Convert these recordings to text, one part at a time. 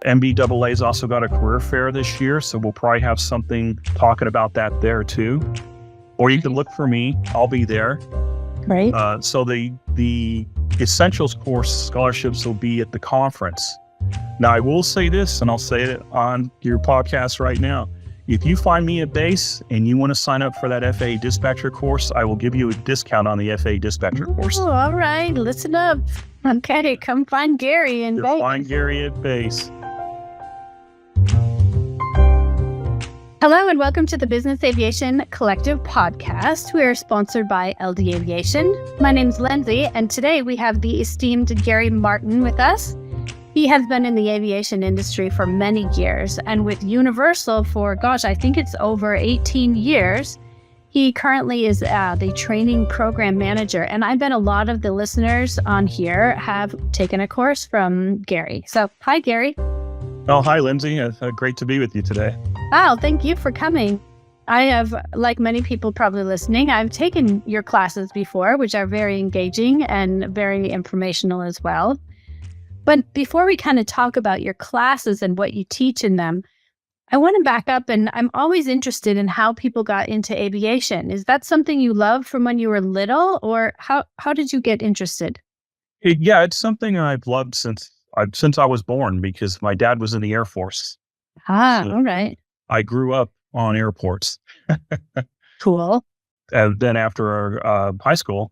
NBAA's also got a career fair this year, so we'll probably have something talking about that there too. Or you can look for me. I'll be there. Great. So the Essentials course scholarships will be at the conference. Now, I will say this, and I'll say it on your podcast right now. If you find me a base and you want to sign up for that FAA Dispatcher course, I will give you a discount on the FAA Dispatcher course. Oh, all right. Listen up. Okay, come find Gary in base. Find Gary at base. Hello and welcome to the Business Aviation Collective Podcast. We are sponsored by LD Aviation. My name's Lindsay, and today we have the esteemed Gary Martin with us. He has been in the aviation industry for many years, and with Universal for, I think it's over 18 years. He currently is the training program manager, and I bet a lot of the listeners on here have taken a course from Gary. So, hi, Gary. Oh, hi, Lindsay. Great to be with you today. Wow, thank you for coming. I have, like many people probably listening, I've taken your classes before, which are very engaging and very informational as well. But before we kind of talk about your classes and what you teach in them, I want to back up, and I'm always interested in how people got into aviation. Is that something you loved from when you were little, or how did you get interested? Yeah, it's something I've loved since I was born, because my dad was in the Air Force. So all right. I grew up on airports. Cool. And then after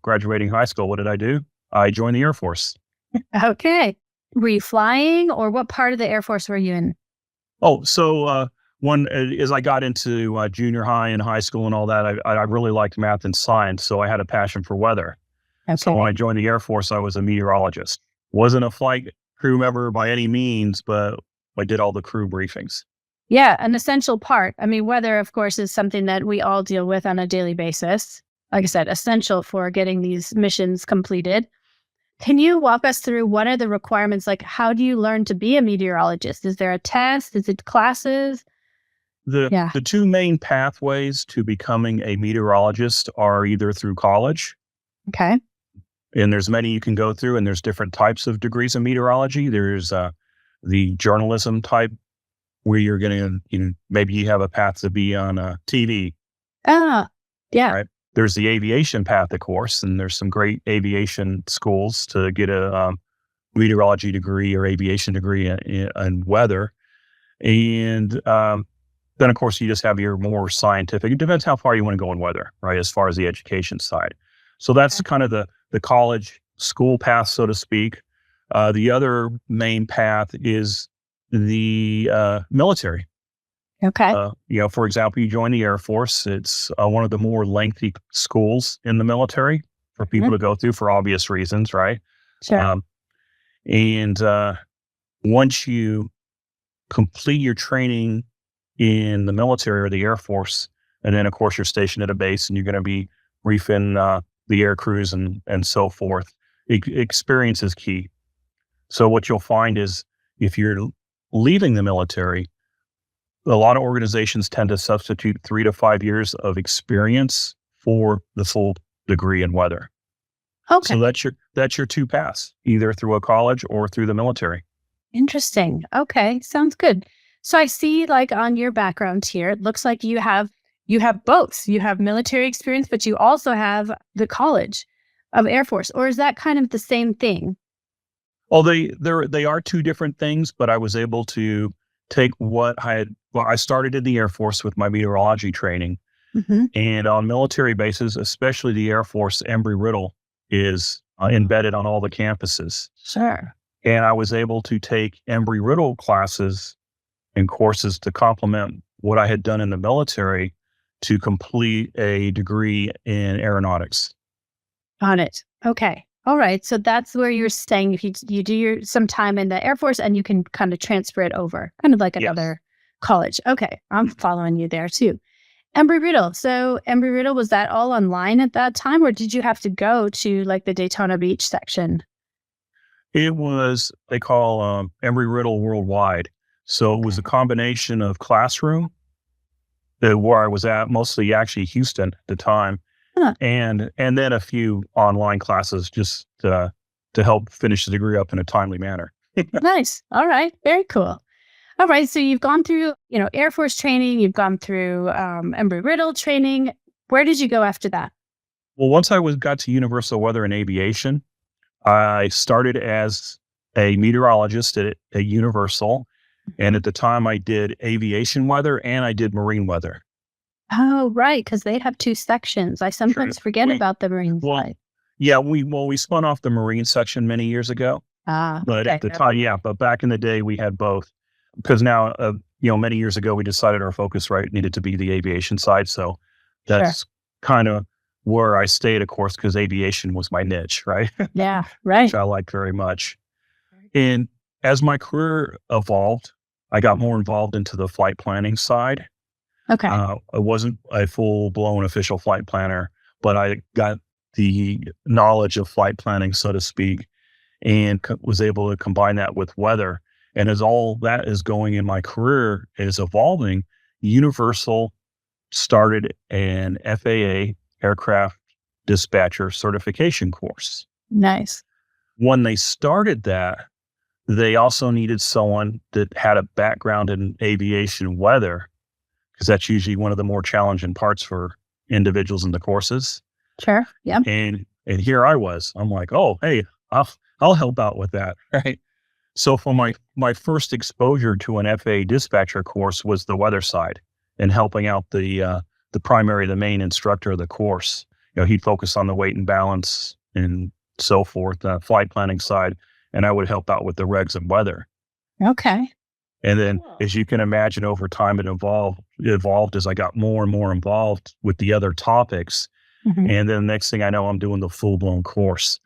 graduating high school, what did I do? I joined the Air Force. Okay. Were you flying, or what part of the Air Force were you in? Oh, so as I got into junior high and high school and all that, I really liked math and science, so I had a passion for weather. Okay. So when I joined the Air Force, I was a meteorologist. Wasn't a flight crew member by any means, but I did all the crew briefings. Yeah, an essential part. I mean, weather, of course, is something that we all deal with on a daily basis. Like I said, essential for getting these missions completed. Can you walk us through what are the requirements? Like, how do you learn to be a meteorologist? Is there a test? Is it classes? The two main pathways to becoming a meteorologist are either through college. Okay. And there's many you can go through, and there's different types of degrees in meteorology. There's the journalism type, where you're going to, maybe you have a path to be on TV. Yeah. Right? There's the aviation path, of course, and there's some great aviation schools to get a meteorology degree or aviation degree in weather. And then, of course, you just have your more scientific. It depends how far you want to go in weather, right, as far as the education side. So that's kind of the college school path, so to speak. The other main path is the military. Okay. For example, you join the Air Force. It's one of the more lengthy schools in the military for people to go through for obvious reasons, right? Sure. And once you complete your training in the military or the Air Force, and then, of course, you're stationed at a base and you're going to be briefing the air crews and so forth. Experience is key. So what you'll find is if you're leaving the military, a lot of organizations tend to substitute 3 to 5 years of experience for the full degree in weather. Okay. So that's your two paths, either through a college or through the military. Interesting. Okay. Sounds good. So I see, like, on your background here, it looks like you have both. You have military experience, but you also have the College of Air Force, or is that kind of the same thing? Well, they are two different things, but I was able to take I started in the Air Force with my meteorology training. Mm-hmm. And on military bases, especially the Air Force, Embry-Riddle is embedded on all the campuses. Sure. And I was able to take Embry-Riddle classes and courses to complement what I had done in the military to complete a degree in aeronautics. Got it. Okay. All right. So that's where you're staying. If you do some time in the Air Force, and you can kind of transfer it over, kind of like another college. Okay. I'm following you there too. Embry-Riddle. So Embry-Riddle, was that all online at that time, or did you have to go to like the Daytona Beach section? It was, they call Embry-Riddle Worldwide. So it was a combination of classroom, where I was at, mostly actually Houston at the time, and then a few online classes to help finish the degree up in a timely manner. Nice. All right. Very cool. All right. So you've gone through, Air Force training, you've gone through Embry-Riddle training. Where did you go after that? Well, once I got to Universal Weather and Aviation, I started as a meteorologist at Universal. And at the time I did aviation weather and I did marine weather. Oh, right. Because they have two sections. I sometimes forget about the marine side. Yeah, we spun off the marine section many years ago. But at the time, but back in the day we had both. Because now, many years ago we decided our focus needed to be the aviation side. So that's kind of where I stayed, of course, because aviation was my niche, right? Yeah, right. Which I liked very much. And as my career evolved, I got more involved into the flight planning side. Okay. I wasn't a full-blown official flight planner, but I got the knowledge of flight planning, so to speak, and was able to combine that with weather. And as all that is going in my career is evolving, Universal started an FAA Aircraft Dispatcher Certification course. Nice. When they started that, they also needed someone that had a background in aviation weather, because that's usually one of the more challenging parts for individuals in the courses. Sure. Yeah. And here I was. I'm like, oh, hey, I'll help out with that, right? So for my first exposure to an FAA dispatcher course was the weather side and helping out the main instructor of the course. He'd focus on the weight and balance and so forth, flight planning side, and I would help out with the regs and weather. Okay. And then, as you can imagine, over time it evolved as I got more and more involved with the other topics. Mm-hmm. And then next thing I know, I'm doing the full-blown course.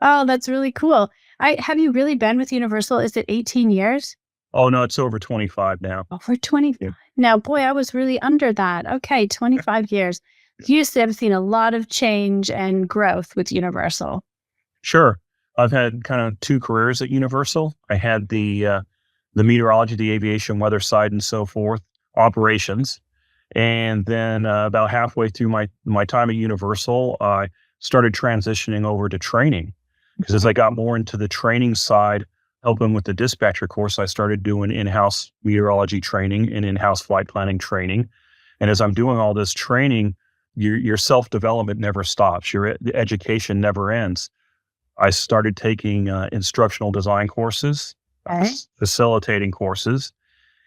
Oh, that's really cool. Have you really been with Universal? Is it 18 years? Oh, no, it's over 25 now. Over 25. Yeah. Now, boy, I was really under that. Okay, 25 years. You have seen a lot of change and growth with Universal. Sure. I've had kind of two careers at Universal. I had the meteorology, the aviation weather side and so forth, operations. And then about halfway through my time at Universal, I started transitioning over to training. Because as I got more into the training side, helping with the dispatcher course, I started doing in-house meteorology training and in-house flight planning training. And as I'm doing all this training, your self-development never stops. Your education never ends. I started taking instructional design courses, facilitating courses.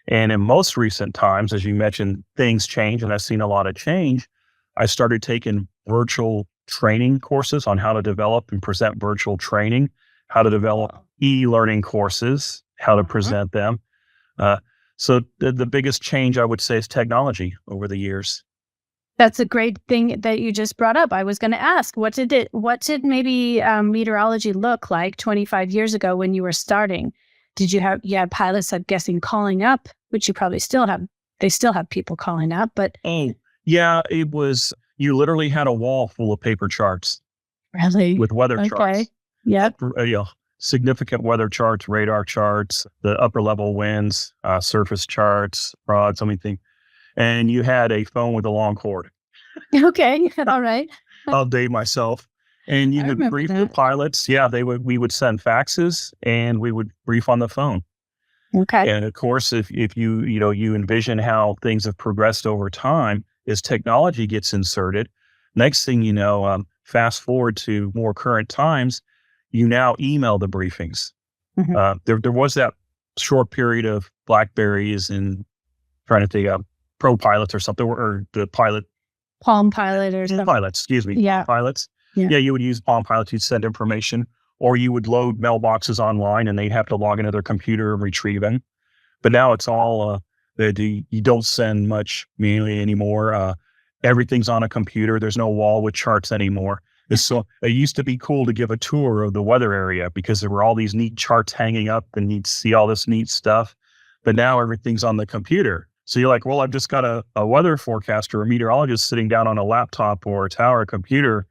And in most recent times, as you mentioned, things change, and I've seen a lot of change. I started taking virtual training courses on how to develop and present virtual training, how to develop e-learning courses, how to present them. So the biggest change, I would say, is technology over the years. That's a great thing that you just brought up. I was going to ask, what did maybe meteorology look like 25 years ago when you were starting? Did you had pilots, I'm guessing, calling up, which you probably still have. They still have people calling up, but. Oh, yeah, it was, you literally had a wall full of paper charts. Really? With weather charts. Yep. Significant weather charts, radar charts, the upper level winds, surface charts, rods, everything. And you had a phone with a long cord. Okay. All right. I'll date myself. And you could brief the pilots. Yeah, we would send faxes and we would brief on the phone. Okay. And of course, if you envision how things have progressed over time, as technology gets inserted, next thing you know, fast forward to more current times, you now email the briefings. Mm-hmm. There was that short period of Blackberries and trying to think of Pro Pilots or something, or the pilot. Palm Pilot or something. Pilots, excuse me. Yeah. Pilots. Yeah, you would use Palm Pilots. You'd send information, or you would load mailboxes online and they'd have to log into their computer and retrieve them. But now it's all, you don't send much manually anymore. Everything's on a computer. There's no wall with charts anymore. So it used to be cool to give a tour of the weather area because there were all these neat charts hanging up and you'd see all this neat stuff. But now everything's on the computer. So you're like, well, I've just got a weather forecaster, a meteorologist sitting down on a laptop or a tower computer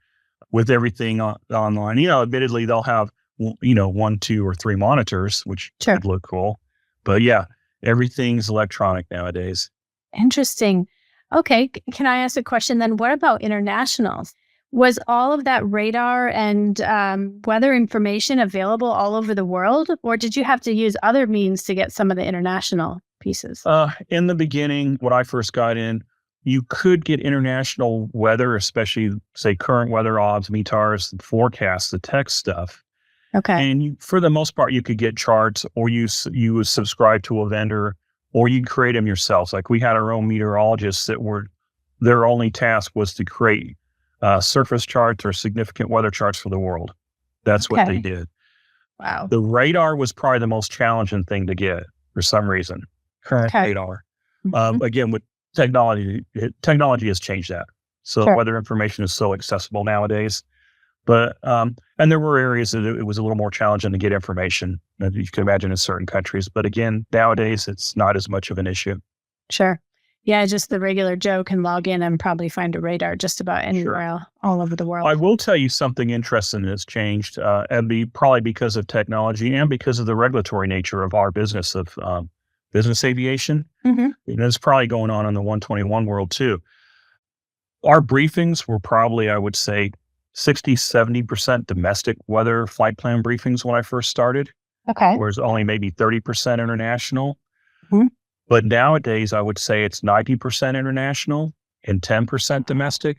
with everything online. Admittedly, they'll have, 1, 2, or 3 monitors, which would look cool. But yeah, everything's electronic nowadays. Interesting. Okay. Can I ask a question then? What about internationals? was all of that radar and weather information available all over the world, or did you have to use other means to get some of the international pieces? In the beginning, when I first got in, you could get international weather, especially, say, current weather odds, METARs, the forecasts, the text stuff. Okay. And for the most part, you could get charts, or you would subscribe to a vendor, or you create them yourselves. Like we had our own meteorologists that their only task was to create surface charts or significant weather charts for the world. That's what they did. Wow. The radar was probably the most challenging thing to get for some reason. Current radar. Again, with technology has changed that. So weather information is so accessible nowadays. But and there were areas that it was a little more challenging to get information, as you can imagine, in certain countries. But again, nowadays it's not as much of an issue. Sure. Yeah, just the regular Joe can log in and probably find a radar just about anywhere all over the world. I will tell you something interesting that's changed, and probably because of technology and because of the regulatory nature of our business of business aviation. And it's probably going on in the 121 world too. Our briefings were probably, I would say, 60-70% domestic weather flight plan briefings when I first started. Okay. Whereas only maybe 30% international. But nowadays, I would say it's 90% international and 10% domestic,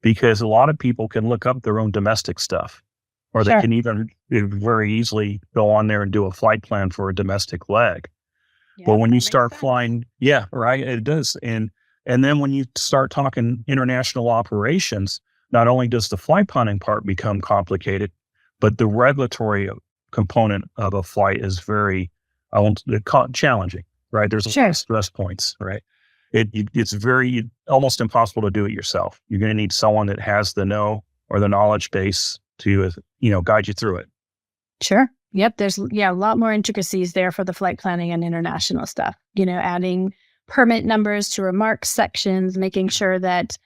because a lot of people can look up their own domestic stuff, or they can even very easily go on there and do a flight plan for a domestic leg. But when you start flying, it does. And then when you start talking international operations, not only does the flight planning part become complicated, but the regulatory component of a flight is very challenging. Right. There's a lot of stress points, right? It's very almost impossible to do it yourself. You're going to need someone that has the knowledge base to, guide you through it. Sure. Yep. There's a lot more intricacies there for the flight planning and international stuff, adding permit numbers to remarks sections, making sure that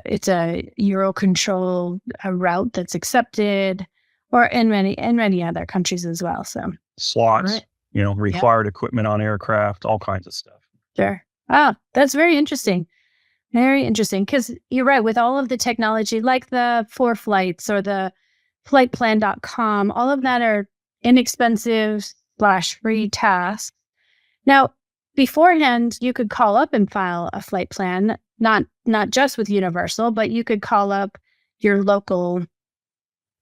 it's a Eurocontrol route that's accepted, or in many other countries as well. So slots. Required equipment on aircraft, all kinds of stuff. Sure. Ah, that's very interesting. Very interesting. Because you're right, with all of the technology, like the 4Flights or the flightplan.com, all of that are inexpensive / free tasks. Now, beforehand, you could call up and file a flight plan, not just with Universal, but you could call up your local.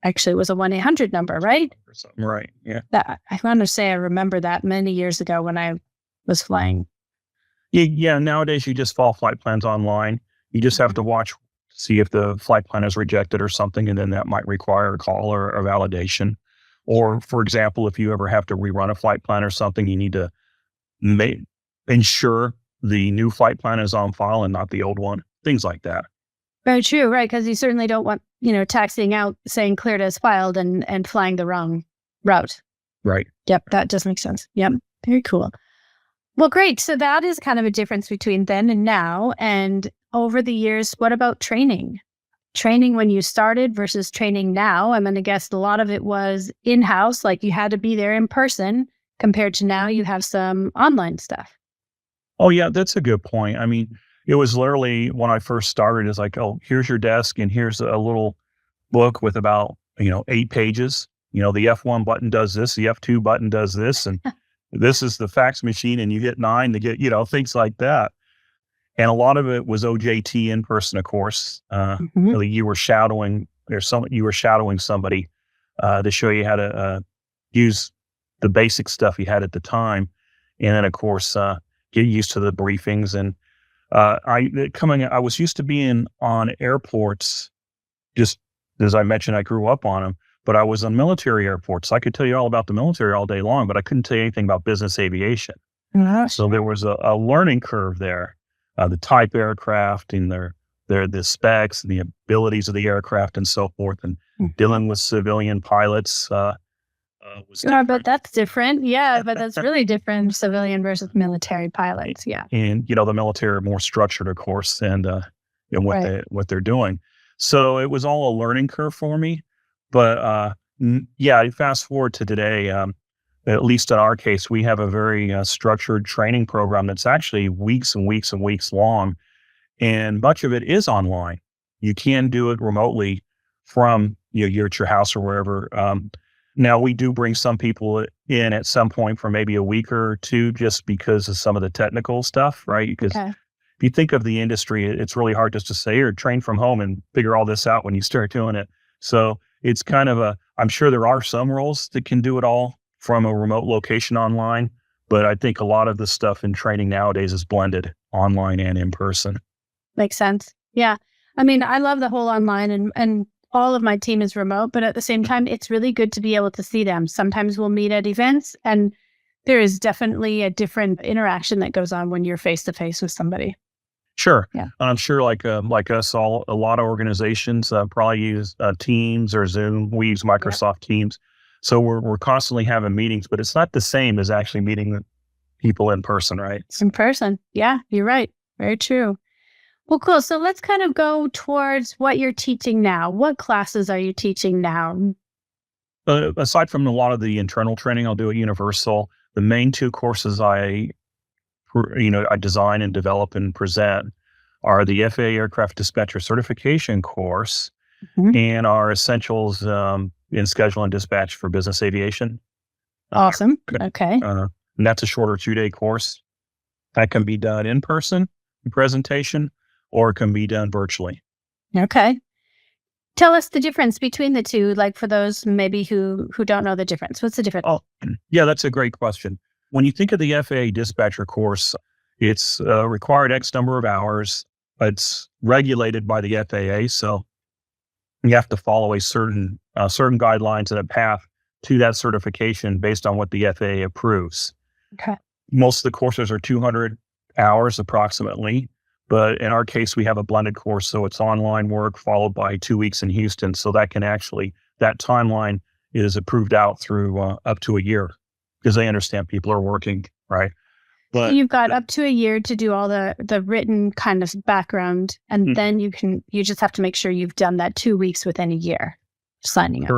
Actually, it was a 1-800 number, right? Right. Yeah. I want to say I remember that many years ago when I was flying. Yeah. Nowadays, you just file flight plans online. You just have to see if the flight plan is rejected or something, and then that might require a call or a validation. Or, for example, if you ever have to rerun a flight plan or something, you need to ensure the new flight plan is on file and not the old one. Things like that. Very true, right? Because you certainly don't want, taxiing out saying cleared as filed and flying the wrong route. Right. Yep, that does make sense. Yep, very cool. Well, great. So that is kind of a difference between then and now. And over the years, what about training? Training when you started versus training now? I'm going to guess a lot of it was in-house, like you had to be there in person, compared to now you have some online stuff. Oh, yeah, that's a good point. I mean, it was literally when I first started, it's like, oh, here's your desk and here's a little book with about, 8 pages. The F1 button does this, the F2 button does this, and this is the fax machine, and you hit 9 to get, things like that. And a lot of it was OJT in person, of course. Really, you were shadowing somebody to show you how to use the basic stuff you had at the time, and then of course get used to the briefings. And I was used to being on airports, just as I mentioned, I grew up on them, but I was on military airports. I could tell you all about the military all day long, but I couldn't tell you anything about business aviation. So there was a learning curve there, the type aircraft and the specs and the abilities of the aircraft and so forth, and dealing with civilian pilots. But that's different. Yeah, but that's really different, civilian versus military pilots. Yeah. And, the military are more structured, of course, and what they're doing. So it was all a learning curve for me. But fast forward to today, at least in our case, we have a very structured training program that's actually weeks and weeks and weeks long. And much of it is online. you can do it remotely from you're at your house or wherever. Now, we do bring some people in at some point for maybe a week or two just because of some of the technical stuff, right? Because Okay. if you think of the industry, it's really hard just to say, or train from home and figure all this out when you start doing it. So it's kind of I'm sure there are some roles that can do it all from a remote location online, but I think a lot of the stuff in training nowadays is blended online and in person. Makes sense. Yeah. I mean, I love the whole online and all of my team is remote, but at the same time, it's really good to be able to see them. Sometimes we'll meet at events, and there is definitely a different interaction that goes on when you're face to face with somebody. Sure. Yeah. I'm sure like us all, a lot of organizations probably use Teams or Zoom. We use Microsoft Teams. So we're constantly having meetings, but it's not the same as actually meeting people in person, right? In person. Yeah, you're right. Very true. Well, cool. So let's kind of go towards what you're teaching now. What classes are you teaching now? Aside from a lot of the internal training I'll do at Universal, the main two courses I design and develop and present are the FAA Aircraft Dispatcher Certification course and our Essentials in Schedule and Dispatch for Business Aviation. Awesome. Okay. And that's a shorter 2-day course. That can be done in person, presentation, or it can be done virtually. Okay. Tell us the difference between the two, like for those maybe who don't know the difference. What's the difference? Oh, yeah, that's a great question. When you think of the FAA Dispatcher course, it's required X number of hours. It's regulated by the FAA, so you have to follow a certain guidelines and a path to that certification based on what the FAA approves. Okay. Most of the courses are 200 hours approximately, but in our case, we have a blended course, so it's online work followed by 2 weeks in Houston. So that timeline is approved out through up to a year because they understand people are working, right? But you've got up to a year to do all the written kind of background, and then you just have to make sure you've done that 2 weeks within a year signing up.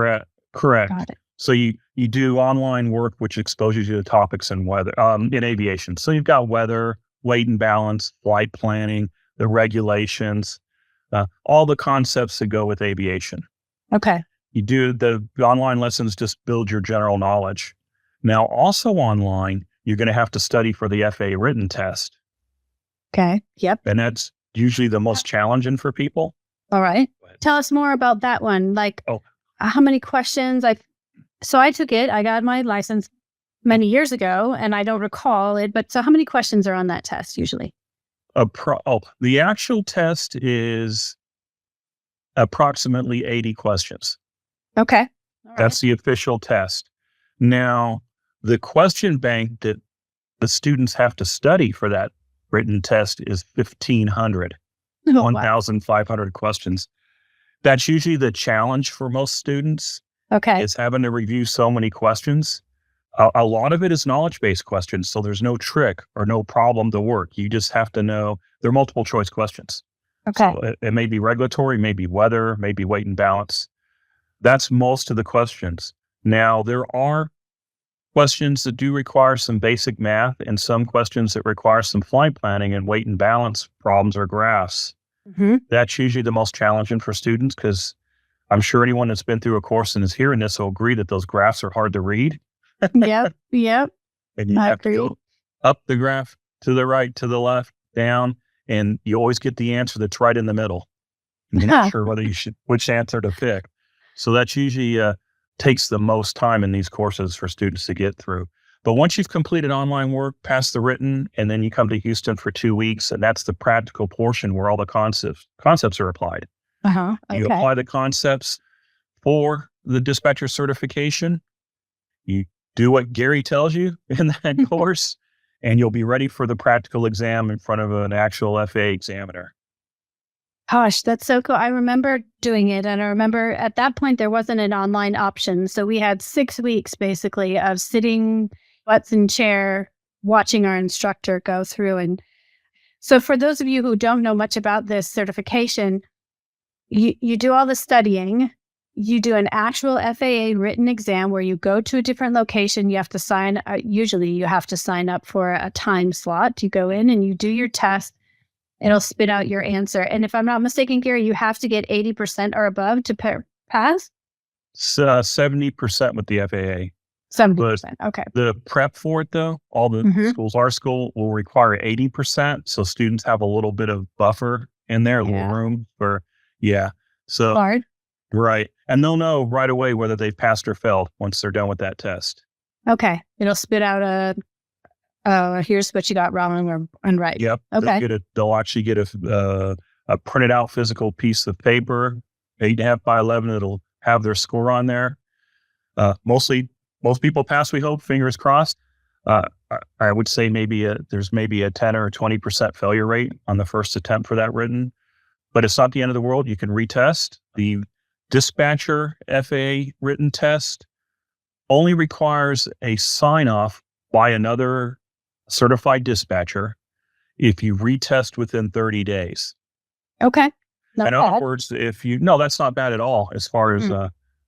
Correct. Got it. So you do online work, which exposes you to topics in weather, in aviation. So you've got weather, weight and balance, flight planning, the regulations, all the concepts that go with aviation. Okay. You do the online lessons, just build your general knowledge. Now, also online, you're going to have to study for the FAA written test. Okay. Yep. And that's usually the most challenging for people. All right. Tell us more about that one. Like, how many questions? So I took it. I got my license many years ago, and I don't recall it. But so how many questions are on that test usually? The actual test is approximately 80 questions. Okay. That's the official test. Now, the question bank that the students have to study for that written test is 1,500, 1,500 questions. That's usually the challenge for most students. Okay. Is having to review so many questions. A lot of it is knowledge-based questions, so there's no trick or no problem to work. You just have to know they're multiple choice questions. Okay. So it may be regulatory, maybe weather, maybe weight and balance. That's most of the questions. Now, there are questions that do require some basic math and some questions that require some flight planning and weight and balance problems or graphs. That's usually the most challenging for students because I'm sure anyone that's been through a course and is hearing this will agree that those graphs are hard to read. Yep. And you have to go up the graph, to the right, to the left, down, and you always get the answer that's right in the middle. And you're not sure which answer to pick. So that's usually takes the most time in these courses for students to get through. But once you've completed online work, passed the written, and then you come to Houston for 2 weeks, and that's the practical portion where all the concepts are applied. Okay. You apply the concepts for the dispatcher certification. You do what Gary tells you in that course, and you'll be ready for the practical exam in front of an actual FAA examiner. Gosh, that's so cool. I remember doing it. And I remember at that point, there wasn't an online option. So we had 6 weeks basically of sitting butts in chair, watching our instructor go through. And so for those of you who don't know much about this certification, you do all the studying. You do an actual FAA written exam where you go to a different location. You have to usually you have to sign up for a time slot. You go in and you do your test. it'll spit out your answer. And if I'm not mistaken, Gary, you have to get 80% or above to pass? 70% with the FAA. 70%. Okay. The prep for it, though, all the schools, our school will require 80%. So students have a little bit of buffer in there, a little room for, So, hard. Right. And they'll know right away whether they've passed or failed once they're done with that test. Okay. It'll spit out here's what you got wrong and right. Yep. Okay. They'll actually get a printed out physical piece of paper, 8.5 by 11. It'll have their score on there. Most people pass, we hope, fingers crossed. I would say there's maybe a 10 or 20% failure rate on the first attempt for that written, but it's not the end of the world. You can retest. The Dispatcher FAA written test only requires a sign off by another certified dispatcher if you retest within 30 days. Okay. Not in bad. other words, that's not bad at all as far as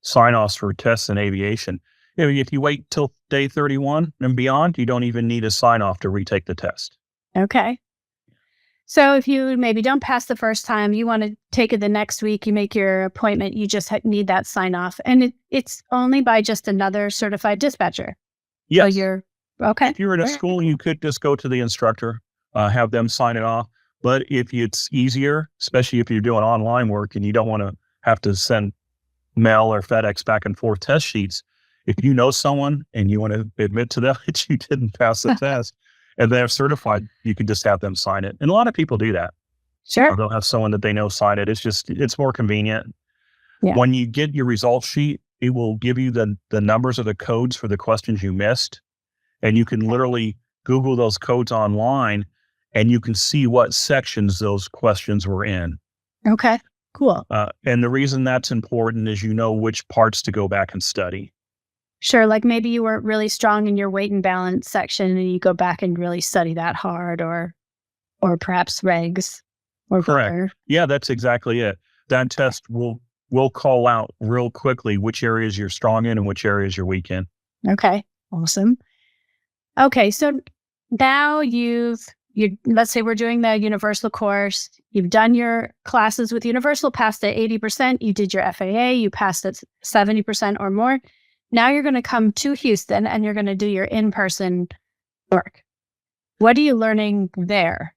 sign offs for tests in aviation. If you wait till day 31 and beyond, you don't even need a sign off to retake the test. Okay. So if you maybe don't pass the first time, you want to take it the next week, you make your appointment, you just need that sign off. And it's only by just another certified dispatcher. Yes. So okay. If you're in a school, you could just go to the instructor, have them sign it off. But if it's easier, especially if you're doing online work and you don't want to have to send mail or FedEx back and forth test sheets, if you know someone and you want to admit to them that you didn't pass the test and they're certified, you can just have them sign it. And a lot of people do that. Sure. Or they'll have someone that they know sign it. It's more convenient. Yeah. When you get your results sheet, it will give you the numbers of the codes for the questions you missed. And you can literally Google those codes online and you can see what sections those questions were in. Okay, cool. And the reason that's important is you know which parts to go back and study. Sure, like maybe you weren't really strong in your weight and balance section and you go back and really study that hard or perhaps regs or correct. Better. Yeah, that's exactly it. That test will call out real quickly which areas you're strong in and which areas you're weak in. Okay, awesome. Okay, so now let's say we're doing the Universal course. You've done your classes with Universal, passed at 80%. You did your FAA, you passed at 70% or more. Now you're going to come to Houston and you're going to do your in-person work. What are you learning there?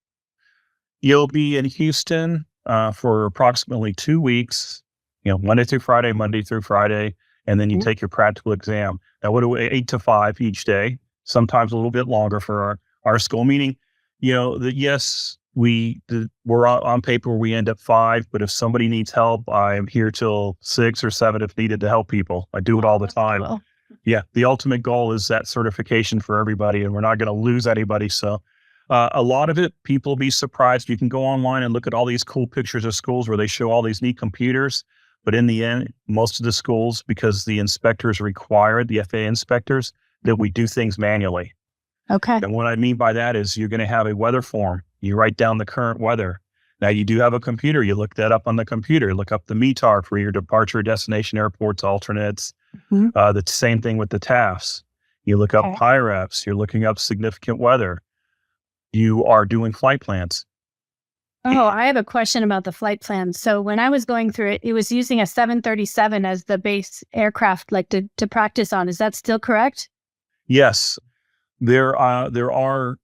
You'll be in Houston for approximately 2 weeks, Monday through Friday, and then you take your practical exam. Now, what 8 to 5 each day, sometimes a little bit longer for our school, meaning, yes, we're on paper, we end at 5, but if somebody needs help, I'm here till 6 or 7 if needed to help people. I do it all the time. Cool. Yeah. The ultimate goal is that certification for everybody, and we're not going to lose anybody. So a lot of it, people will be surprised. You can go online and look at all these cool pictures of schools where they show all these neat computers. But in the end, most of the schools, because the inspectors require, the FAA inspectors, that we do things manually. Okay. And what I mean by that is you're going to have a weather form. You write down the current weather. Now you do have a computer. You look that up on the computer. Look up the METAR for your departure, destination, airports, alternates. The same thing with the TAFs. You look up high reps. You're looking up significant weather. You are doing flight plans. Oh, I have a question about the flight plans. So when I was going through it, it was using a 737 as the base aircraft, like to practice on. Is that still correct? Yes. There are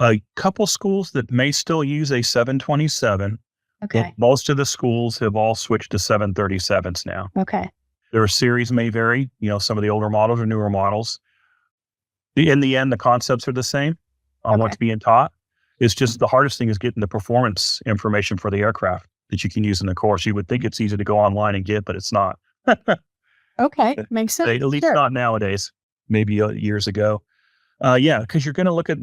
a couple schools that may still use a 727. Okay. But most of the schools have all switched to 737s now. Okay. Their series may vary, some of the older models or newer models. In the end, the concepts are the same on what's being taught. It's just the hardest thing is getting the performance information for the aircraft that you can use in the course. You would think it's easy to go online and get, but it's not. Okay. Makes sense. At least not nowadays, maybe years ago. Because you're going to look at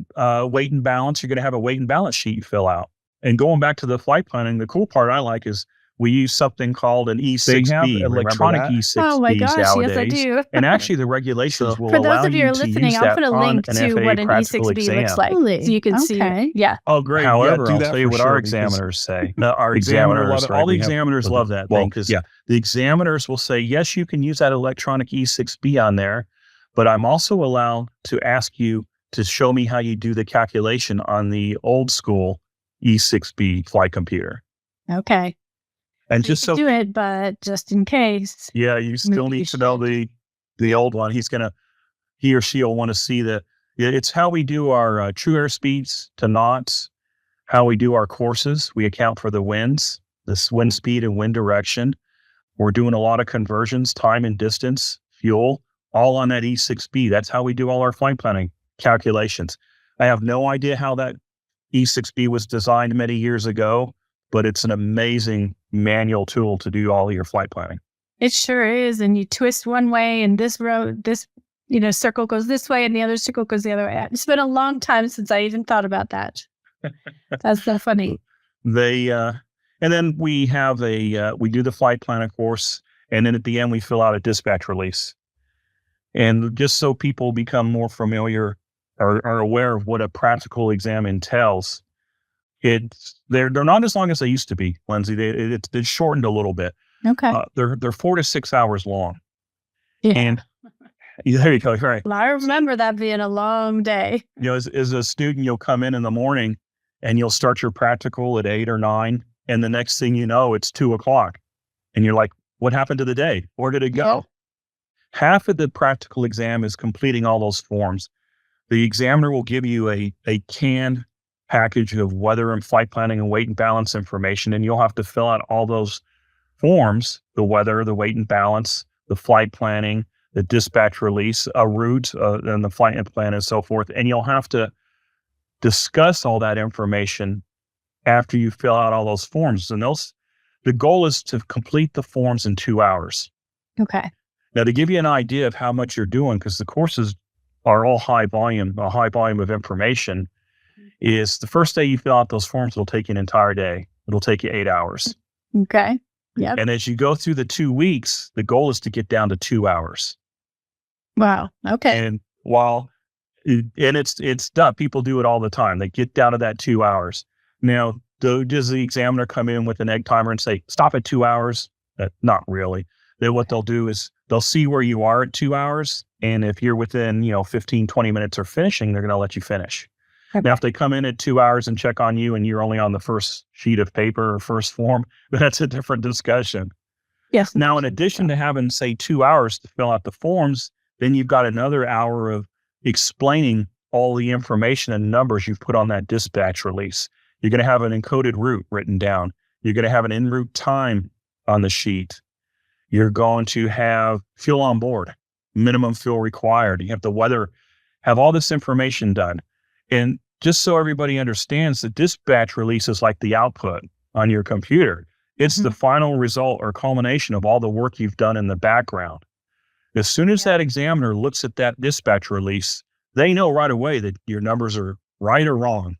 weight and balance. You're going to have a weight and balance sheet you fill out. And going back to the flight planning, the cool part I like is we use something called an E6B, electronic E6Bs Oh my gosh, nowadays. Yes, I do. And actually the regulations will For allow those of you who are to listening, use I'll that put a on link an to FAA what an practical E6B exam. looks like. Really? So you can see. Yeah. Oh, great. However, I'll I'll tell you what for our sure, examiners say. our Examiners, love it. all the examiners love that thing because the examiners will say, yes, you can use that electronic E6B on there, but I'm also allowed to ask you to show me how you do the calculation on the old school E6B flight computer. Okay. And You just can so, do it, but just in case. yeah, you still maybe you need to know should. the old one. He or she will want to see it's how we do our true airspeeds to knots, how we do our courses. We account for the winds, this wind speed and wind direction. We're doing a lot of conversions, time and distance, fuel, all on that E6B. That's how we do all our flight planning calculations. I have no idea how that E6B was designed many years ago, but it's an amazing manual tool to do all of your flight planning. It sure is. And you twist one way and this road, this, circle goes this way and the other circle goes the other way. It's been a long time since I even thought about that. That's so funny. And then we have we do the flight planning course. And then at the end, we fill out a dispatch release. And just so people become more familiar or are aware of what a practical exam entails, they're not as long as they used to be, Lindsay. It's shortened a little bit. Okay. They're 4 to 6 hours long. Yeah. And there you go. Right. Well, I remember that being a long day. As a student, you'll come in the morning and you'll start your practical at 8 or 9. And the next thing you know, it's 2:00. And you're like, what happened to the day? Where did it go? Yeah. Half of the practical exam is completing all those forms. The examiner will give you a canned package of weather and flight planning and weight and balance information, and you'll have to fill out all those forms, the weather, the weight and balance, the flight planning, the dispatch release, a route, and the flight plan and so forth. And you'll have to discuss all that information after you fill out all those forms. And the goal is to complete the forms in 2 hours. Okay. Now, to give you an idea of how much you're doing, because the courses are all a high volume of information, is the first day you fill out those forms, it'll take you an entire day. It'll take you 8 hours. Okay. Yep. And as you go through the 2 weeks, the goal is to get down to 2 hours. Wow. Okay. And it's done. People do it all the time. They get down to that 2 hours. Now, does the examiner come in with an egg timer and say, stop at 2 hours? Not really. Then what they'll do is they'll see where you are at 2 hours. And if you're within, 15, 20 minutes of finishing, they're going to let you finish. Okay. Now, if they come in at 2 hours and check on you and you're only on the first sheet of paper or first form, then that's a different discussion. Yes. Now, in addition to having, say, 2 hours to fill out the forms, then you've got another hour of explaining all the information and numbers you've put on that dispatch release. You're going to have an encoded route written down. You're going to have an en route time on the sheet. You're going to have fuel on board, minimum fuel required. You have the weather, have all this information done. And just so everybody understands, the dispatch release is like the output on your computer. It's the final result or culmination of all the work you've done in the background. As soon as that examiner looks at that dispatch release, they know right away that your numbers are right or wrong.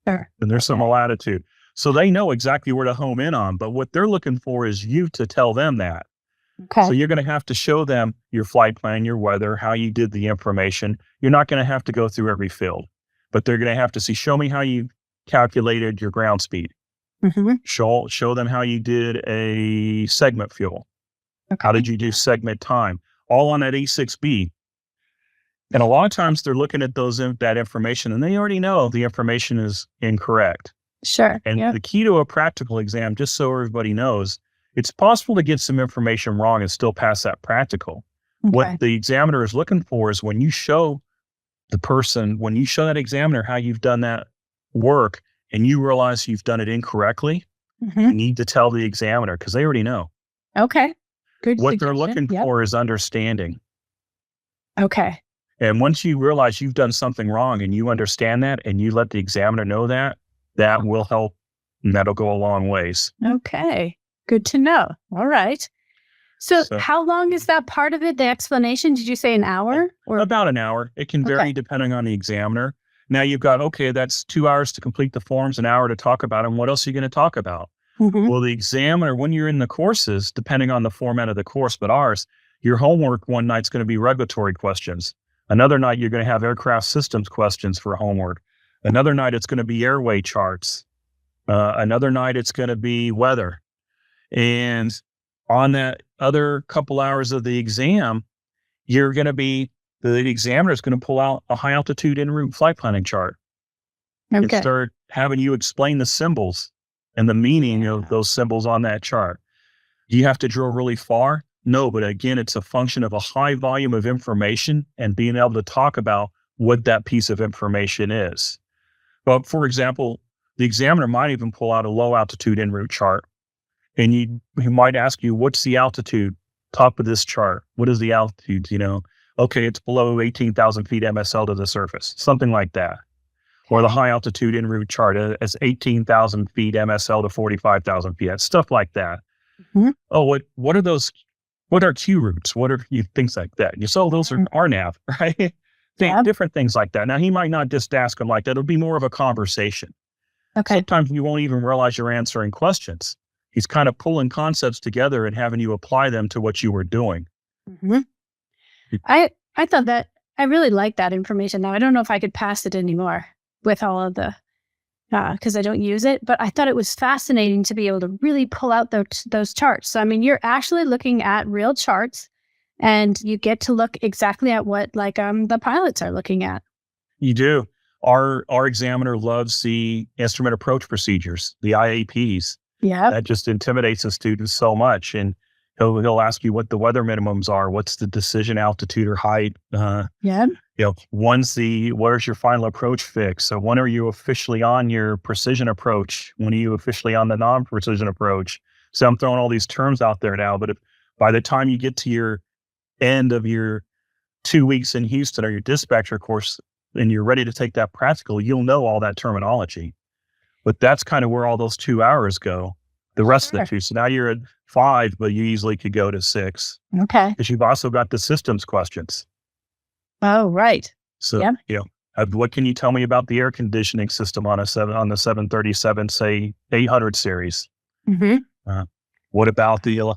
Sure. And there's some latitude. So they know exactly where to home in on. But what they're looking for is you to tell them that. Okay. So you're going to have to show them your flight plan, your weather, how you did the information. You're not going to have to go through every field, but they're going to have to see, show me how you calculated your ground speed. Mm-hmm. Show them how you did a segment fuel. Okay. How did you do segment time? All on that E6B. And a lot of times they're looking at that information and they already know the information is incorrect. Sure. And the key to a practical exam, just so everybody knows, it's possible to get some information wrong and still pass that practical. Okay. What the examiner is looking for is when you show that examiner how you've done that work and you realize you've done it incorrectly, you need to tell the examiner because they already know. Okay. Good. What they're looking for is understanding. Okay. And once you realize you've done something wrong and you understand that and you let the examiner know that will help and that'll go a long ways. Okay. Good to know. All right. So how long is that part of it? The explanation? Did you say an hour? Or about an hour. It can vary depending on the examiner. Now you've got, that's 2 hours to complete the forms, an hour to talk about them. What else are you going to talk about? Mm-hmm. Well, the examiner, when you're in the courses, depending on the format of the course, but ours, your homework one night's going to be regulatory questions. Another night, you're going to have aircraft systems questions for homework. Another night, it's going to be airway charts. Another night, it's going to be weather. And on that other couple hours of the exam, the examiner is going to pull out a high altitude en route flight planning chart. Okay. And having you explain the symbols and the meaning of those symbols on that chart. Do you have to drill really far? No, but again, it's a function of a high volume of information and being able to talk about what that piece of information is. But for example, the examiner might even pull out a low altitude en route chart, and he might ask you, what's the altitude top of this chart? What is the altitude? Okay, it's below 18,000 feet MSL to the surface, something like that. Or the high altitude en route chart as 18,000 feet MSL to 45,000 feet, stuff like that. Mm-hmm. Oh, what are those? What are Q routes? What are things like that? Those are RNAV, right? Different things like that. Now, he might not just ask them like that. It'll be more of a conversation. Okay. Sometimes you won't even realize you're answering questions. He's kind of pulling concepts together and having you apply them to what you were doing. Mm-hmm. I thought that I really like that information. Now, I don't know if I could pass it anymore with all of the, because I don't use it, but I thought it was fascinating to be able to really pull out those charts. So, I mean, you're actually looking at real charts and you get to look exactly at what the pilots are looking at. You do. Our examiner loves the instrument approach procedures, the IAPs. Yeah. That just intimidates the students so much. And he'll ask you what the weather minimums are. What's the decision altitude or height? Where's your final approach fix? So when are you officially on your precision approach? When are you officially on the non-precision approach? So I'm throwing all these terms out there now, but if by the time you get to your end of your 2 weeks in Houston or your dispatcher course and you're ready to take that practical, you'll know all that terminology. But that's kind of where all those 2 hours go. The rest of the 2. So now you're at 5, but you easily could go to 6. Okay. Because you've also got the systems questions. Oh, right. So, what can you tell me about the air conditioning system on the 737, say 800 series? Mm-hmm. What about the,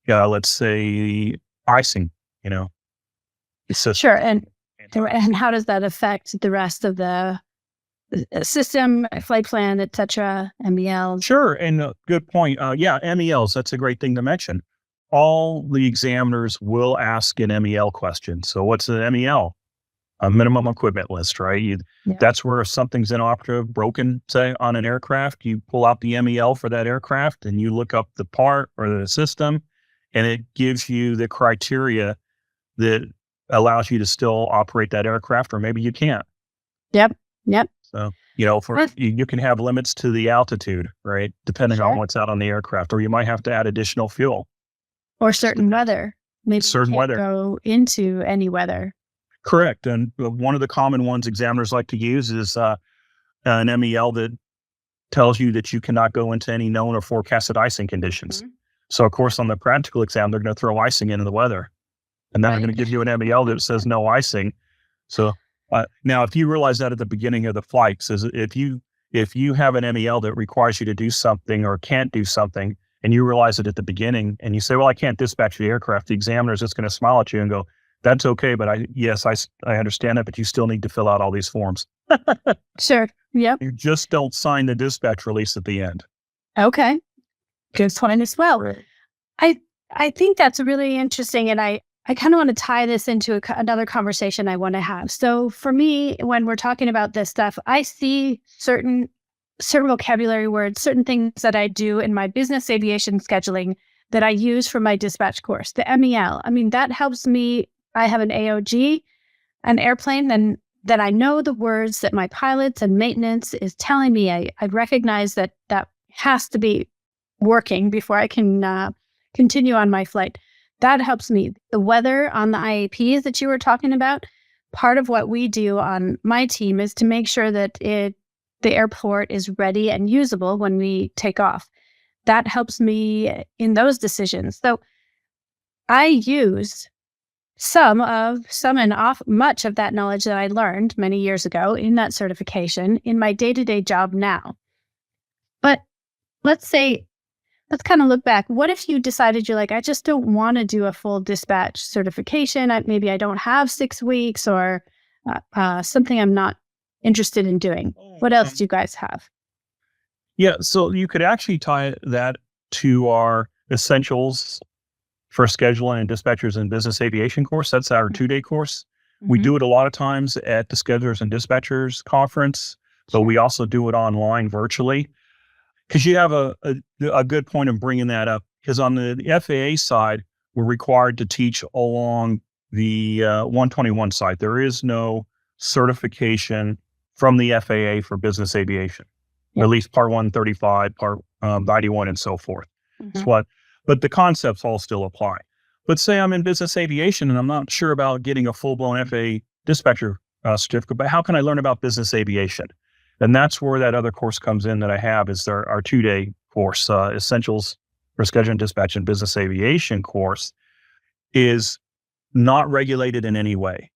let's say icing, Sure. And how does that affect the rest of the system, flight plan, et cetera, MELs? Sure. And good point. MELs, that's a great thing to mention. All the examiners will ask an MEL question. So what's an MEL? A minimum equipment list, right? That's where if something's inoperative, broken, say, on an aircraft, you pull out the MEL for that aircraft and you look up the part or the system, and it gives you the criteria that allows you to still operate that aircraft, or maybe you can't. Yep. So, you can have limits to the altitude, right? Depending on what's out on the aircraft, or you might have to add additional fuel. Or certain weather. Maybe certain weather. Go into any weather. Correct. And one of the common ones examiners like to use is an MEL that tells you that you cannot go into any known or forecasted icing conditions. Mm-hmm. So, of course, on the practical exam, they're going to throw icing into the weather. And then they're going to give you an MEL that says no icing. So now, if you realize that at the beginning of the flight, says if you have an MEL that requires you to do something or can't do something, and you realize it at the beginning, and you say, well, I can't dispatch the aircraft, the examiner is just going to smile at you and go, that's okay, but I understand that, but you still need to fill out all these forms. Sure. Yep. You just don't sign the dispatch release at the end. Okay. Good point as well. Right. I think that's really interesting, and I kind of want to tie this into another conversation I want to have. So for me, when we're talking about this stuff, I see certain vocabulary words, certain things that I do in my business aviation scheduling that I use for my dispatch course, the MEL. I mean, that helps me. I have an AOG, an airplane, then I know the words that my pilots and maintenance is telling me. I recognize that has to be working before I can continue on my flight. That helps me. The weather on the IAPs that you were talking about, part of what we do on my team is to make sure that the airport is ready and usable when we take off. That helps me in those decisions. So I use much of that knowledge that I learned many years ago in that certification in my day-to-day job now. But let's kind of look back. What if you decided you're like, I just don't want to do a full dispatch certification. Maybe I don't have 6 weeks or something I'm not interested in doing. What else do you guys have? Yeah, so you could actually tie that to our essentials for scheduling and dispatchers and business aviation course. That's our 2-day course. Mm-hmm. We do it a lot of times at the Schedulers and Dispatchers Conference. but we also do it online virtually. Because you have a good point of bringing that up. Because on the FAA side, we're required to teach along the 121 side. There is no certification from the FAA for business aviation, at least Part 135, Part 91, and so forth. But the concepts all still apply. But say I'm in business aviation and I'm not sure about getting a full-blown FAA Dispatcher certificate, but how can I learn about business aviation? And that's where that other course comes in that I have is our 2-day course, Essentials for Scheduling, Dispatch, and Business Aviation course is not regulated in any way.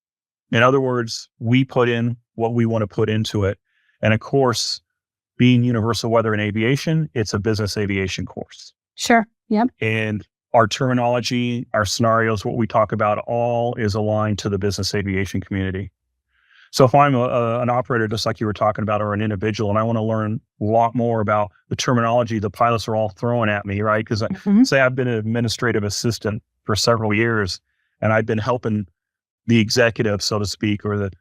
In other words, we put in what we want to put into it. And of course, being Universal Weather and Aviation, it's a business aviation course. Sure. Yep. And our terminology, our scenarios, what we talk about all is aligned to the business aviation community. So if I'm an operator, just like you were talking about, or an individual, and I want to learn a lot more about the terminology the pilots are all throwing at me, right? Because say I've been an administrative assistant for several years, and I've been helping the executive, so to speak, or the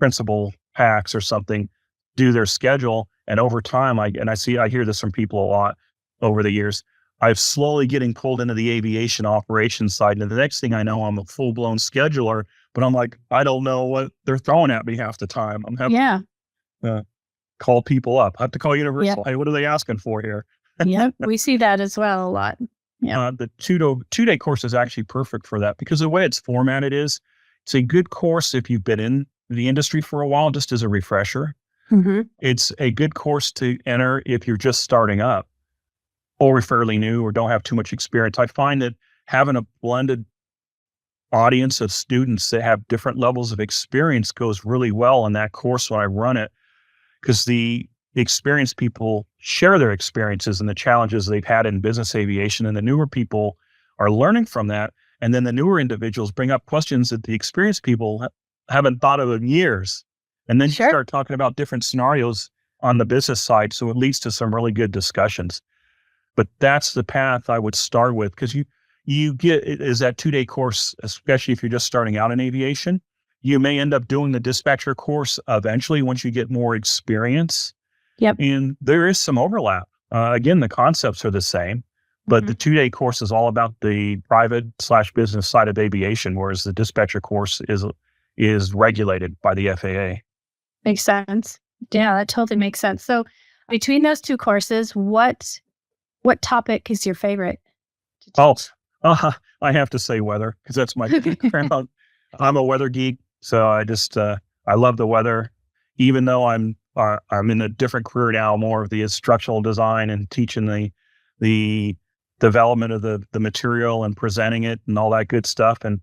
principal PACs or something do their schedule. And over time, I hear this from people a lot over the years. I'm slowly getting pulled into the aviation operations side. And the next thing I know, I'm a full-blown scheduler, but I'm like, I don't know what they're throwing at me half the time. I'm having to call people up. I have to call Universal. Hey, what are they asking for here? Yep, we see that as well a lot. The two-day course is actually perfect for that because the way it's formatted is, it's a good course if you've been in the industry for a while, just as a refresher. It's a good course to enter if you're just starting up or fairly new or don't have too much experience. I find that having a blended audience of students that have different levels of experience goes really well in that course when I run it, because the experienced people share their experiences and the challenges they've had in business aviation, and the newer people are learning from that. And then the newer individuals bring up questions that the experienced people haven't thought of in years. And then you start talking about different scenarios on the business side. So it leads to some really good discussions. But that's the path I would start with, because you get is that 2-day course, especially if you're just starting out in aviation. You may end up doing the dispatcher course eventually once you get more experience. Yep. And there is some overlap. Again, the concepts are the same, but the 2-day course is all about the private/business side of aviation, whereas the dispatcher course is regulated by the FAA. Makes sense. Yeah, that totally makes sense. So between those two courses, what topic is your favorite? I have to say weather, because that's my background. I'm a weather geek, so I love the weather. Even though I'm in a different career now, more of the instructional design and teaching the development of the material and presenting it and all that good stuff. And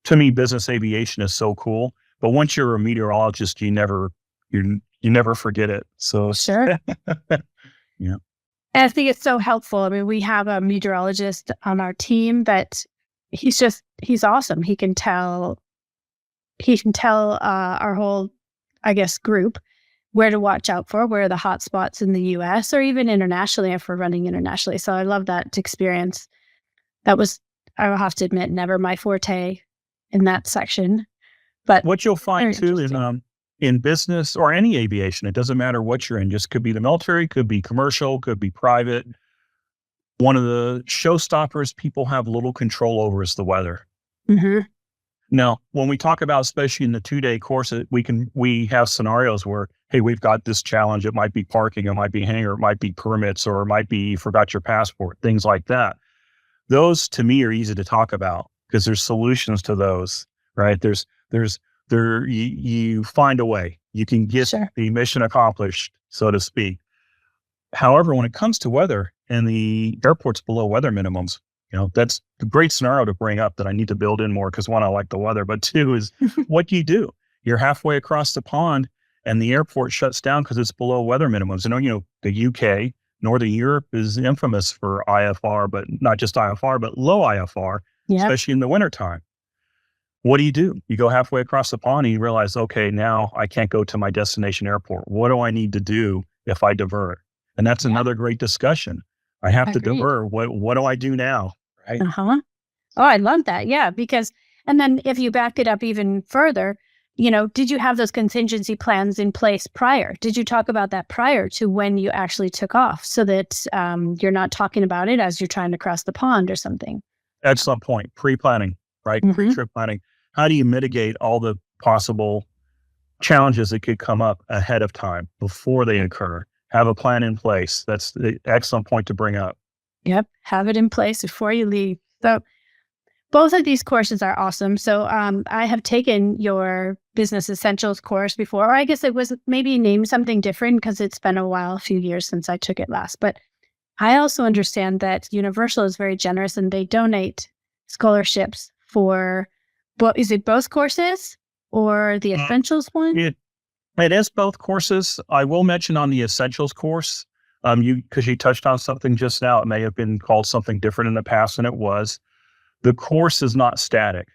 to me, business aviation is so cool. But once you're a meteorologist, you never forget it. So sure. Yeah. And I think it's so helpful. I mean, we have a meteorologist on our team that he's awesome. He can tell our whole, I guess, group where to watch out for, where are the hot spots in the US or even internationally if we're running internationally. So I love that experience. That was, I will have to admit, never my forte in that section. But what you'll find too in business or any aviation, it doesn't matter what you're in, just could be the military, could be commercial, could be private. One of the showstoppers people have little control over is the weather. Now, when we talk about, especially in the 2-day course, we have scenarios where, hey, we've got this challenge. It might be parking, it might be hangar, it might be permits, or it might be you forgot your passport, things like that. Those to me are easy to talk about because there's solutions to those, right? You find a way. You can get the mission accomplished, so to speak. However, when it comes to weather and the airport's below weather minimums, that's a great scenario to bring up that I need to build in more because one, I like the weather, but two is what do you do? You're halfway across the pond and the airport shuts down because it's below weather minimums. The UK, Northern Europe is infamous for IFR, but not just IFR, but low IFR, especially in the wintertime. What do? You go halfway across the pond and you realize, okay, now I can't go to my destination airport. What do I need to do if I divert? And that's another great discussion. I have to divert. What do I do now? Right? Oh, I love that. Yeah, because, and then if you back it up even further, did you have those contingency plans in place prior? Did you talk about that prior to when you actually took off so that you're not talking about it as you're trying to cross the pond or something? Excellent point. Pre-planning, right? Mhm. Pre-trip planning. How do you mitigate all the possible challenges that could come up ahead of time before they occur? Have a plan in place. That's the excellent point to bring up. Yep. Have it in place before you leave. So both of these courses are awesome. So I have taken your business essentials course before, or I guess it was maybe named something different because it's been a few years since I took it last. But I also understand that Universal is very generous and they donate scholarships for, is it both courses or the essentials one? It is both courses. I will mention on the essentials course, because you touched on something just now. It may have been called something different in the past than it was. The course is not static.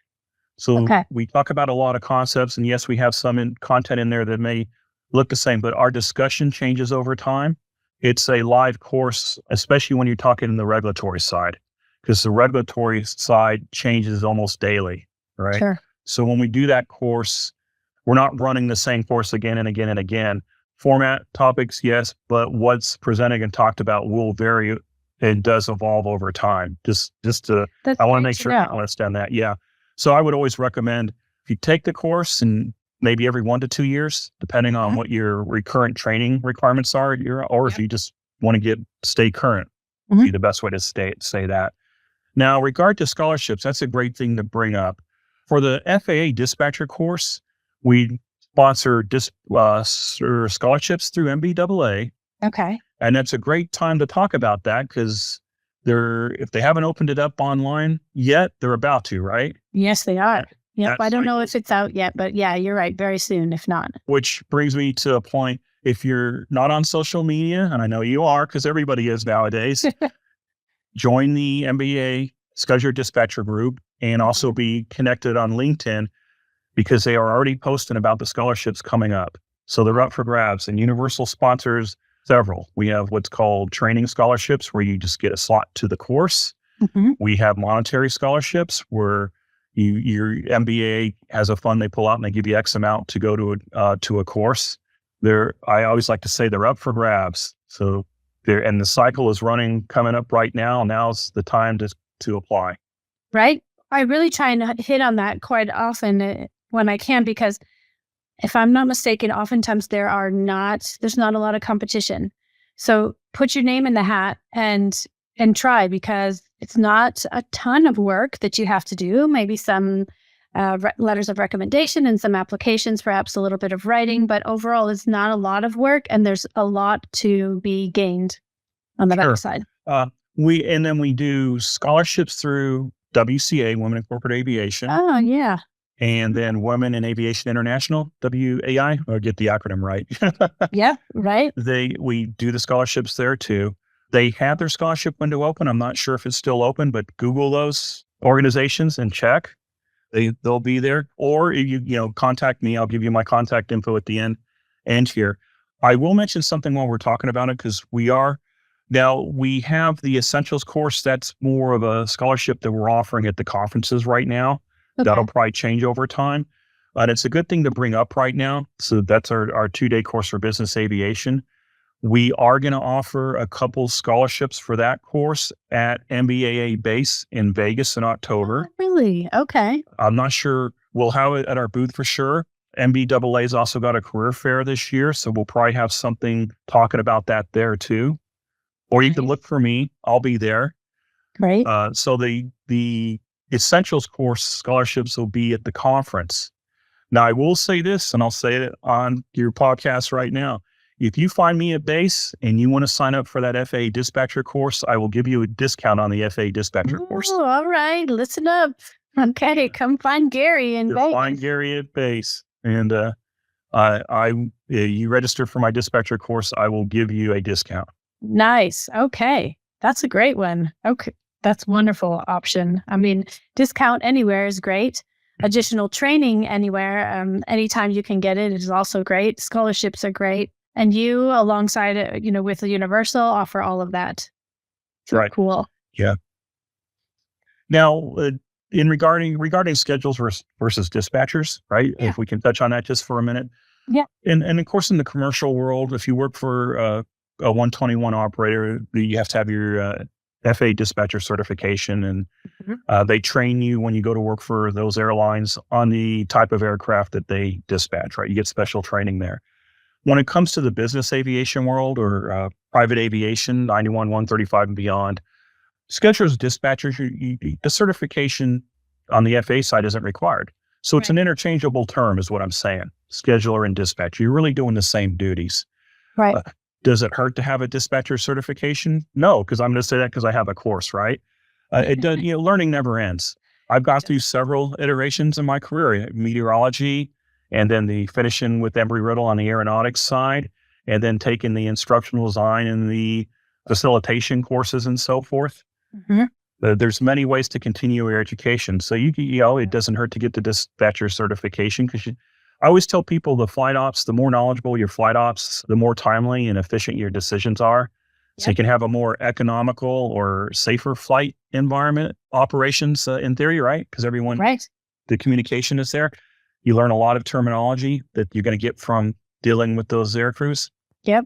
So we talk about a lot of concepts, and yes, we have some content in there that may look the same, but our discussion changes over time. It's a live course, especially when you're talking in the regulatory side, because the regulatory side changes almost daily, right? Sure. So when we do that course, we're not running the same course again and again and again. Format, topics, yes, but what's presented and talked about will vary. It does evolve over time. I want to make sure people understand that. Yeah. So I would always recommend if you take the course and maybe every 1 to 2 years, depending on what your recurrent training requirements are, or if you just want to stay current, be the best way to say that. Now, regard to scholarships, that's a great thing to bring up. For the FAA Dispatcher course, we sponsor scholarships through NBAA. Okay. And that's a great time to talk about that because if they haven't opened it up online yet, they're about to, right? Yes, they are. Yep. I don't know like, if it's out yet, but yeah, you're right. Very soon, if not. Which brings me to a point. If you're not on social media, and I know you are because everybody is nowadays, join the NBAA Schedule Dispatcher group and also be connected on LinkedIn because they are already posting about the scholarships coming up. So they're up for grabs, and Universal sponsors several. We have what's called training scholarships where you just get a slot to the course. We have monetary scholarships where your MBA has a fund they pull out and they give you X amount to go to a course. I always like to say they're up for grabs. So and the cycle is coming up right now. Now's the time to apply. Right. I really try and hit on that quite often when I can, because if I'm not mistaken, oftentimes there's not a lot of competition. So put your name in the hat and try, because it's not a ton of work that you have to do. Maybe some letters of recommendation and some applications, perhaps a little bit of writing, but overall it's not a lot of work and there's a lot to be gained on the backside. We do scholarships through WCA, Women in Corporate Aviation. Oh, yeah. And then Women in Aviation International, WAI, or get the acronym right. Yeah, right. We do the scholarships there too. They have their scholarship window open. I'm not sure if it's still open, but Google those organizations and check. They'll be there. Or you contact me. I'll give you my contact info at the end here. I will mention something while we're talking about it, because we have the Essentials course. That's more of a scholarship that we're offering at the conferences right now. Okay. That'll probably change over time, but it's a good thing to bring up right now. So that's our 2-day course for business aviation. We are going to offer a couple scholarships for that course at NBAA base in Vegas in October. Oh, really? Okay. I'm not sure. We'll have it at our booth for sure. NBAA's also got a career fair this year, so we'll probably have something talking about that there too. Or you can look for me. I'll be there. Great. So the Essentials course scholarships will be at the conference. Now, I will say this, and I'll say it on your podcast right now. If you find me at base and you want to sign up for that FAA Dispatcher course, I will give you a discount on the FAA Dispatcher course. Oh, all right. Listen up. Okay, come find Gary in Vegas. Find Gary at base. And you register for my Dispatcher course, I will give you a discount. Nice. Okay. That's a great one. Okay. That's a wonderful option. I mean, discount anywhere is great. Additional training anywhere, anytime you can get it is also great. Scholarships are great. And you, alongside, with the Universal, offer all of that. Right. Cool. Yeah. Now, regarding schedules versus dispatchers, right? Yeah. If we can touch on that just for a minute. Yeah. And of course, in the commercial world, if you work for a 121 operator, you have to have your FAA Dispatcher Certification, and they train you when you go to work for those airlines on the type of aircraft that they dispatch, right? You get special training there. When it comes to the business aviation world or private aviation, 91, 135 and beyond, schedulers, dispatchers, the certification on the FAA side isn't required. So it's an interchangeable term is what I'm saying. Scheduler and dispatcher, you're really doing the same duties. Right. Does it hurt to have a dispatcher certification? No, because I'm going to say that because I have a course, right? It does. Learning never ends. I've got through several iterations in my career, meteorology, and then the finishing with Embry-Riddle on the aeronautics side, and then taking the instructional design and the facilitation courses and so forth. There's many ways to continue your education. So it doesn't hurt to get the dispatcher certification because I always tell people the flight ops, the more knowledgeable your flight ops, the more timely and efficient your decisions are. So you can have a more economical or safer flight environment operations in theory, right? Because everyone, the communication is there. You learn a lot of terminology that you're going to get from dealing with those air crews. Yep.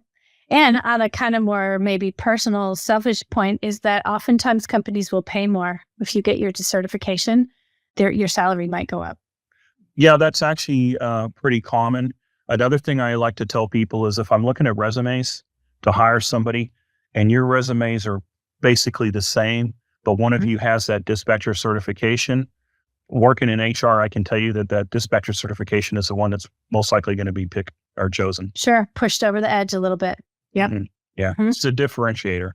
And on a kind of more maybe personal, selfish point is that oftentimes companies will pay more if you get your certification. Your salary might go up. Yeah, that's actually pretty common. Another thing I like to tell people is if I'm looking at resumes to hire somebody and your resumes are basically the same, but one of you has that dispatcher certification, working in HR, I can tell you that dispatcher certification is the one that's most likely going to be picked or chosen. Sure. Pushed over the edge a little bit. Yeah. Yeah. It's a differentiator.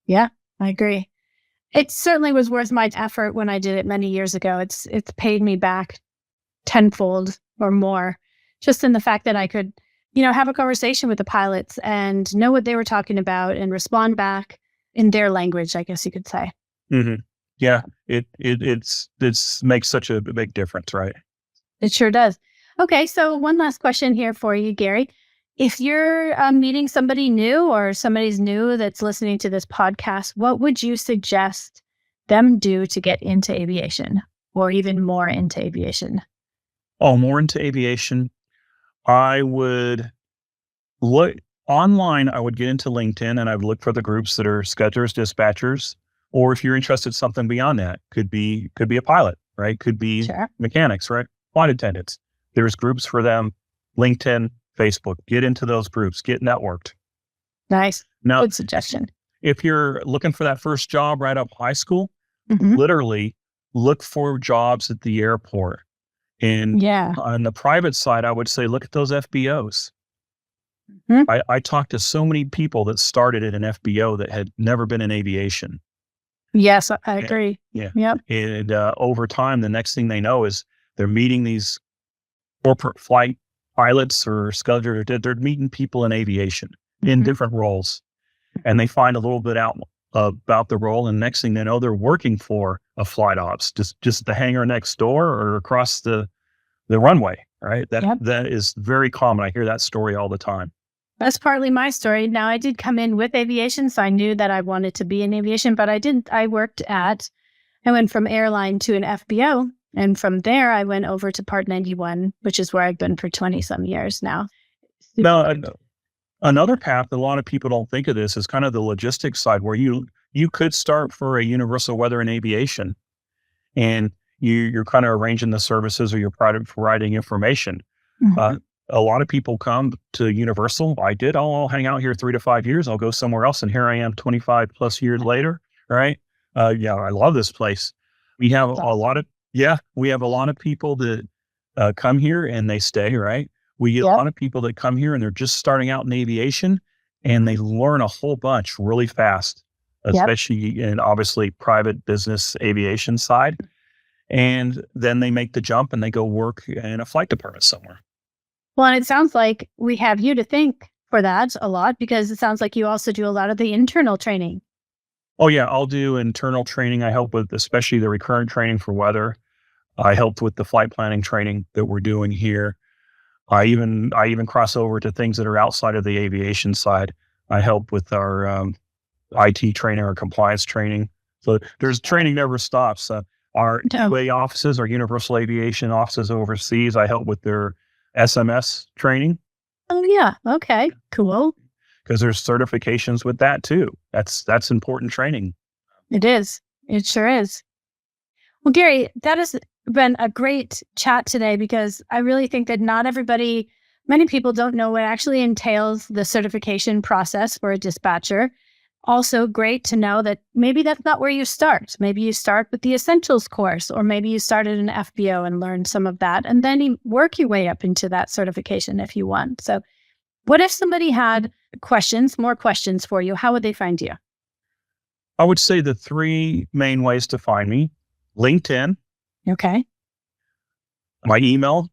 Yeah, I agree. It certainly was worth my effort when I did it many years ago. It's paid me back tenfold or more, just in the fact that I could, have a conversation with the pilots and know what they were talking about and respond back in their language, I guess you could say. Yeah, it makes such a big difference, right? It sure does. Okay, so one last question here for you, Gary. If you're meeting somebody new or somebody's new that's listening to this podcast, what would you suggest them do to get into aviation or even more into aviation? Oh, more into aviation. I would look online. I would get into LinkedIn and I would look for the groups that are schedulers, dispatchers, or if you're interested in something beyond that, could be a pilot, right? Could be mechanics, right? Flight attendants. There's groups for them. LinkedIn, Facebook. Get into those groups. Get networked. Nice. Now, good suggestion. If you're looking for that first job right out of high school, literally look for jobs at the airport. And on the private side, I would say, look at those FBOs. I talked to so many people that started at an FBO that had never been in aviation. Yes, I agree. And over time, the next thing they know is they're meeting these corporate flight pilots or schedulers. They're meeting people in aviation in different roles. And they find a little bit out about the role. And next thing they know, they're working for a flight ops, just the hangar next door or across the runway, right? That is very common. I hear that story all the time. That's partly my story. Now, I did come in with aviation, so I knew that I wanted to be in aviation, but I didn't. I went from airline to an FBO, and from there, I went over to Part 91, which is where I've been for 20-some years now. Now, another path, a lot of people don't think of this, is kind of the logistics side, where you could start for a Universal Weather and Aviation, and you're kind of arranging the services or you're providing information. A lot of people come to Universal. I did. I'll hang out here 3 to 5 years. I'll go somewhere else. And here I am 25 plus years later. Right. I love this place. We have a lot of people that come here and they stay. Right. We get a lot of people that come here and they're just starting out in aviation and they learn a whole bunch really fast, especially in obviously private business aviation side. And then they make the jump and they go work in a flight department somewhere. Well, and it sounds like we have you to thank for that a lot, because it sounds like you also do a lot of the internal training. Oh, yeah. I'll do internal training. I help with especially the recurrent training for weather. I helped with the flight planning training that we're doing here. I even cross over to things that are outside of the aviation side. I help with our IT training or compliance training. So there's training never stops. Our No. UA offices, our Universal Aviation offices overseas, I help with their SMS training Oh, yeah. Okay. Cool. because there's certifications with that too. That's important training. It is. It sure is. Well, Gary, that has been a great chat today because I really think that many people don't know what actually entails the certification process for a dispatcher. Also, great to know that maybe that's not where you start. Maybe you start with the essentials course, or maybe you start at an FBO and learn some of that, and then you work your way up into that certification if you want. So, what if somebody had more questions for you? How would they find you? I would say the three main ways to find me: LinkedIn, Okay. my email,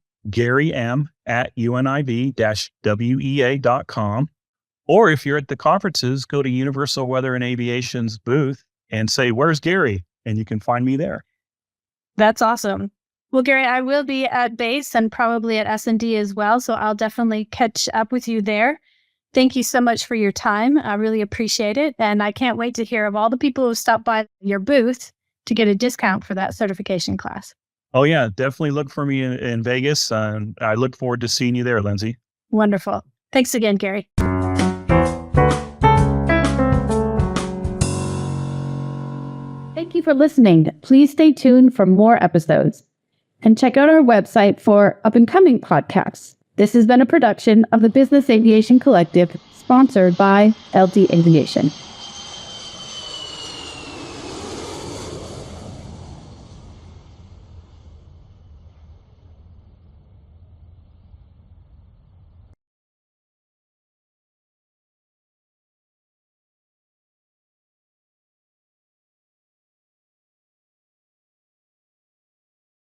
garym@univ-wea.com. Or if you're at the conferences, go to Universal Weather and Aviation's booth and say, "Where's Gary?" And you can find me there. That's awesome. Well, Gary, I will be at base and probably at S&D as well, so I'll definitely catch up with you there. Thank you so much for your time. I really appreciate it. And I can't wait to hear of all the people who stopped by your booth to get a discount for that certification class. Oh, yeah, definitely look for me in Vegas. I look forward to seeing you there, Lindsay. Wonderful. Thanks again, Gary. Thank you for listening. Please stay tuned for more episodes and check out our website for up-and-coming podcasts. This has been a production of the Business Aviation Collective, sponsored by LD Aviation.